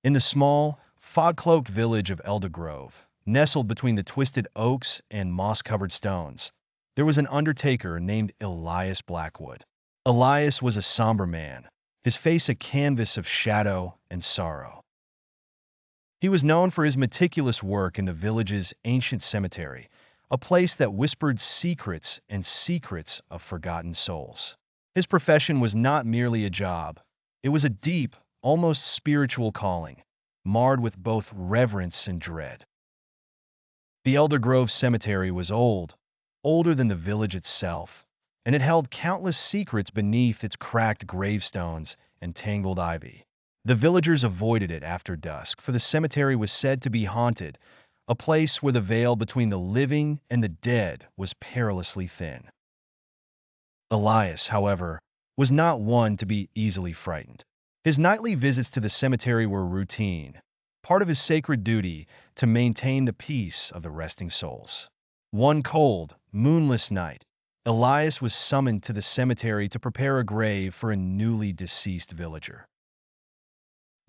In the small, fog-cloaked village of Eldergrove, nestled between the twisted oaks and moss-covered stones, there was an undertaker named Elias Blackwood. Elias was a somber man, his face a canvas of shadow and sorrow. He was known for his meticulous work in the village's ancient cemetery, a place that whispered secrets and secrets of forgotten souls. His profession was not merely a job. It was a deep, almost spiritual calling, marred with both reverence and dread. The Eldergrove Cemetery was old, older than the village itself, and it held countless secrets beneath its cracked gravestones and tangled ivy. The villagers avoided it after dusk, for the cemetery was said to be haunted, a place where the veil between the living and the dead was perilously thin. Elias, however, was not one to be easily frightened. His nightly visits to the cemetery were routine, part of his sacred duty to maintain the peace of the resting souls. One cold, moonless night, Elias was summoned to the cemetery to prepare a grave for a newly deceased villager.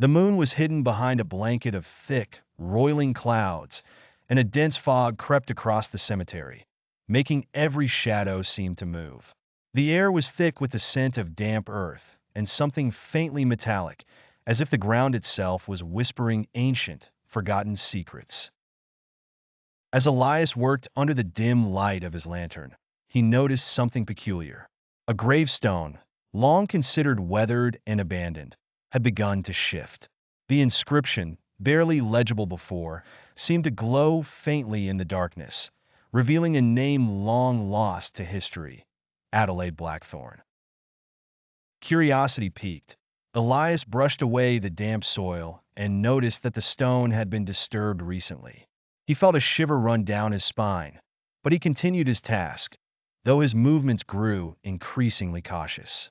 The moon was hidden behind a blanket of thick, roiling clouds, and a dense fog crept across the cemetery, making every shadow seem to move. The air was thick with the scent of damp earth and something faintly metallic, as if the ground itself was whispering ancient, forgotten secrets. As Elias worked under the dim light of his lantern, he noticed something peculiar. A gravestone, long considered weathered and abandoned, had begun to shift. The inscription, barely legible before, seemed to glow faintly in the darkness, revealing a name long lost to history: Adelaide Blackthorn. Curiosity piqued. Elias brushed away the damp soil and noticed that the stone had been disturbed recently. He felt a shiver run down his spine, but he continued his task, though his movements grew increasingly cautious.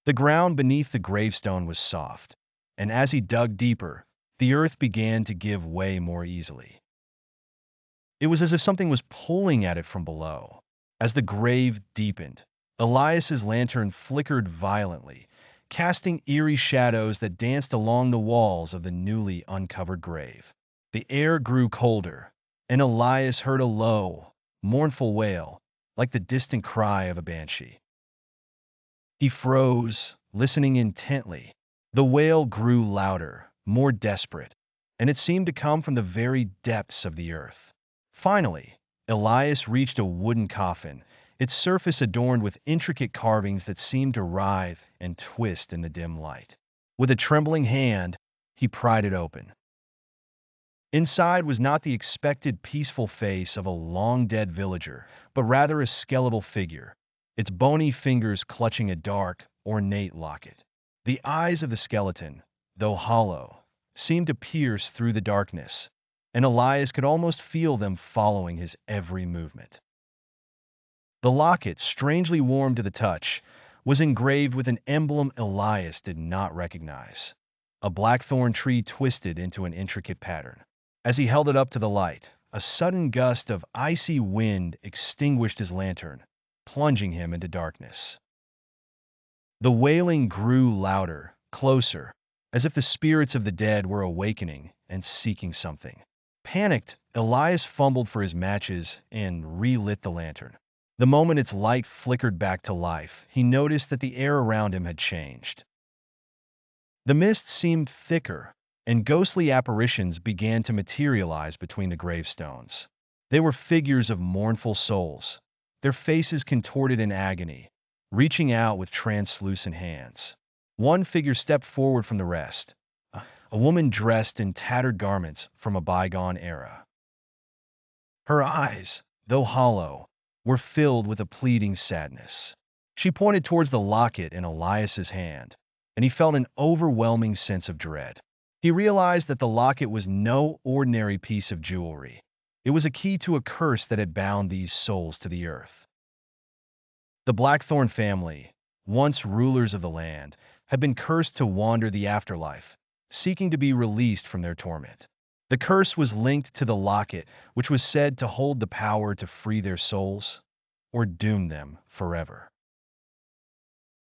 The ground beneath the gravestone was soft, and as he dug deeper, the earth began to give way more easily. It was as if something was pulling at it from below. As the grave deepened, Elias's lantern flickered violently, casting eerie shadows that danced along the walls of the newly uncovered grave. The air grew colder, and Elias heard a low, mournful wail, like the distant cry of a banshee. He froze, listening intently. The wail grew louder, more desperate, and it seemed to come from the very depths of the earth. Finally, Elias reached a wooden coffin, its surface adorned with intricate carvings that seemed to writhe and twist in the dim light. With a trembling hand, he pried it open. Inside was not the expected peaceful face of a long-dead villager, but rather a skeletal figure, its bony fingers clutching a dark, ornate locket. The eyes of the skeleton, though hollow, seemed to pierce through the darkness, and Elias could almost feel them following his every movement. The locket, strangely warm to the touch, was engraved with an emblem Elias did not recognize: a blackthorn tree twisted into an intricate pattern. As he held it up to the light, a sudden gust of icy wind extinguished his lantern, plunging him into darkness. The wailing grew louder, closer, as if the spirits of the dead were awakening and seeking something. Panicked, Elias fumbled for his matches and relit the lantern. The moment its light flickered back to life, he noticed that the air around him had changed. The mist seemed thicker, and ghostly apparitions began to materialize between the gravestones. They were figures of mournful souls, their faces contorted in agony, reaching out with translucent hands. One figure stepped forward from the rest, a woman dressed in tattered garments from a bygone era. Her eyes, though hollow, were filled with a pleading sadness. She pointed towards the locket in Elias's hand, and he felt an overwhelming sense of dread. He realized that the locket was no ordinary piece of jewelry. It was a key to a curse that had bound these souls to the earth. The Blackthorn family, once rulers of the land, had been cursed to wander the afterlife, seeking to be released from their torment. The curse was linked to the locket, which was said to hold the power to free their souls or doom them forever.